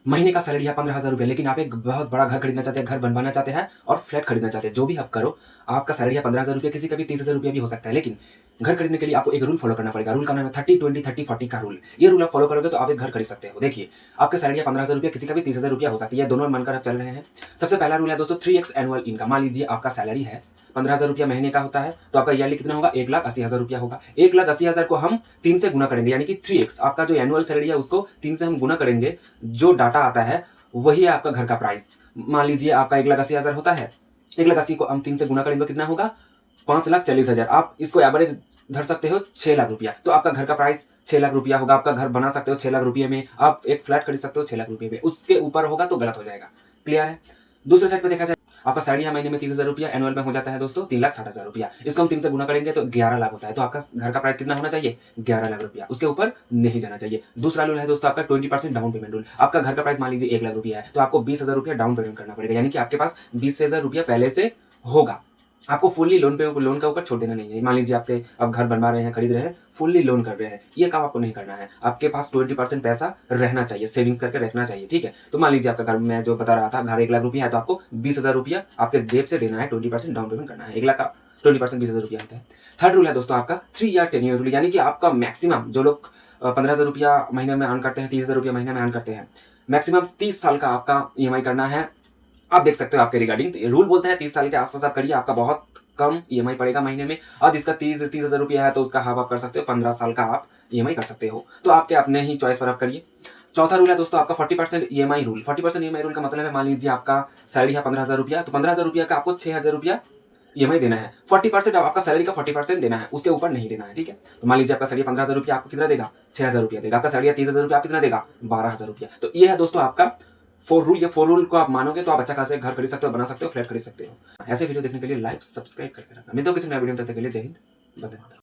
महीने का सैलरी है 15,000 रुपये, लेकिन आप एक बहुत बड़ा घर खरीदना चाहते हैं, घर बनवाना चाहते हैं और फ्लैट खरीदना चाहते हैं, जो भी आप करो, आपका सैलरी है 15,000 रुपये, किसी का भी 30,000 रुपये भी हो सकता है। लेकिन घर खरीदने के लिए आपको एक रूल फॉलो करना पड़ेगा। रूल का नाम है 30-20-30-40 का रूल। ये रूल आप फॉलो करोगे तो आप एक घर खरीद सकते हो। देखिए, आपका सैलरी है 15,000 रुपये, किसी का भी 30,000 रुपये हो सकती है, दोनों मानकर आप चल रहे हैं। सबसे पहला रूल है दोस्तों 3x एनुअल इनकम। मान लीजिए आपका सैलरी है 15,000 रुपया महीने का होता है, तो आपका ईयरली कितना होगा? 1,80,000 रुपया होगा। 1,80,000 को हम 3 से गुना करेंगे, यानी कि 3x। आपका जो एनुअल सैलरी है उसको 3 से हम गुना करेंगे, जो डाटा आता है वही है आपका घर का प्राइस। मान लीजिए आपका 1,80,000 होता है, 1,80,000 को हम 3 से गुना करेंगे, कितना होगा? 5,40,000। आप इसको एवरेज धर सकते हो 6 लाख रुपया। तो आपका घर का प्राइस 6 लाख रुपया होगा। आपका घर बना सकते हो 6 लाख रुपये में, आप एक फ्लैट खरीद सकते हो 6 लाख रुपये में। उसके ऊपर होगा तो गलत हो जाएगा। क्लियर है? दूसरे साइड पे देखा जाए, आपका सैलरी है महीने में 30,000 रुपया, एनुअल में हो जाता है दोस्तों 3,60,000 रुपया। इसको हम 3 से गुना करेंगे तो 11 लाख होता है। तो आपका घर का प्राइस कितना होना चाहिए? 11 लाख रुपया। उसके ऊपर नहीं जाना चाहिए। दूसरा रूल है दोस्तों आपका 20% डाउन पेमेंट रूल। आपका घर का प्राइस मान लीजिए 1 लाख रुपया है, तो आपको 20,000 रुपया डाउन पेमेंट करना पड़ेगा, यानी कि आपके पास 20,000 रुपया पहले से होगा। आपको फुल्ली लोन का ऊपर छोड़ देना नहीं है। मान लीजिए आपके अब घर बनवा रहे हैं, खरीद रहे हैं, फुल्ली लोन कर रहे हैं, ये काम आपको नहीं करना है। आपके पास 20% पैसा रहना चाहिए, सेविंग्स करके रखना चाहिए। ठीक है? तो मान लीजिए आपका घर, मैं जो बता रहा था, घर 1 लाख रुपया है, तो आपको 20,000 रुपया आपके जेब से देना है, 20% डाउन पेमेंट करना है। 1 लाख का 20% 20,000 रुपया होता है। थर्ड रूल है दोस्तों आपका 3 ईयर टेन्योर रूल, यानी कि आपका मैक्सिमम, जो लोग 15,000 रुपया महीने में अर्न करते हैं, 30,000 रुपया महीने में अर्न करते हैं, मैक्सिमम 30 साल का आपका EMI करना है। आप देख सकते हो आपके रिगार्डिंग रूल बोलता है 30 साल के आसपास आप करिए, आपका बहुत कम EMI पड़ेगा महीने में। और इसका 30,000 रुपया है तो उसका हाफ आप कर सकते हो, 15 साल का आप EMI कर सकते हो। तो आपके अपने ही चॉइस पर आप करिए। चौथा रूल है दोस्तों आपका 40% EMI रूल। 40% EMI रूल का मतलब है, मान लीजिए आपका सैलरी है 15,000 रुपया, तो 15,000 रुपया का आपको 6,000 रुपया EMI देना है। 40% आपका सैलरी का 40% देना है, उसके ऊपर नहीं देना है। ठीक है? तो मान लीजिए आपका सैलरी 15,000 रुपया, आपको कितना देगा? 6,000 रुपया देगा। आपका सैलरी 30,000 रुपया, आप कितना देगा? 12,000 रुपया। तो ये है दोस्तों आपका 4 रूल। ये 4 रूल को आप मानोगे तो आप अच्छा खासा घर खरीद सकते हो, बना सकते हो, फ्लैट खरीद सकते हो। ऐसे वीडियो देखने के लिए लाइक सब्सक्राइब करके रखना। मिलते हो किसी नए वीडियो में, तब तक के लिए जय हिंद, वंदे मातरम।